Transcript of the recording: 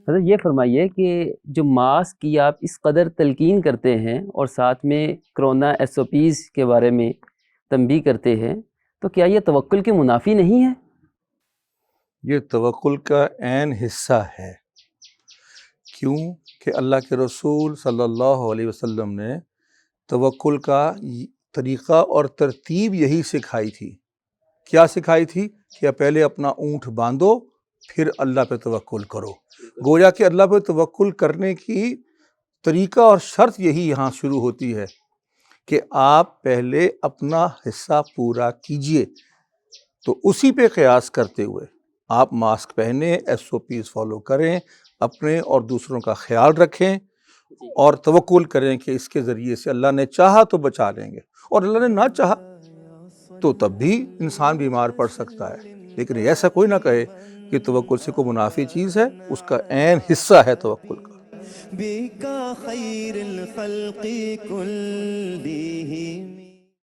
حضرت یہ فرمائیے کہ جو ماسک کی آپ اس قدر تلقین کرتے ہیں اور ساتھ میں کرونا SOPs کے بارے میں تنبیہ کرتے ہیں، تو کیا یہ توکل کے منافی نہیں ہے؟ یہ توکل کا عین حصہ ہے۔ کیوں کہ اللہ کے رسول صلی اللہ علیہ وسلم نے توکل کا طریقہ اور ترتیب یہی سکھائی تھی۔ کیا سکھائی تھی؟ کہ پہلے اپنا اونٹ باندھو پھر اللہ پہ توکل کرو۔ گویا کہ اللہ پہ توکل کرنے کی طریقہ اور شرط یہی یہاں شروع ہوتی ہے کہ آپ پہلے اپنا حصہ پورا کیجئے، تو اسی پہ قیاس کرتے ہوئے آپ ماسک پہنیں، SOPs فالو کریں، اپنے اور دوسروں کا خیال رکھیں اور توکل کریں کہ اس کے ذریعے سے اللہ نے چاہا تو بچا لیں گے، اور اللہ نے نہ چاہا تو تب بھی انسان بیمار پڑ سکتا ہے۔ لیکن ایسا کوئی نہ کہے کہ توکل سے کوئی منافی چیز ہے، اس کا عین حصہ ہے توکل کا۔ بِكَ خَيْرِ الْخَلْقِ كُلِّهِمْ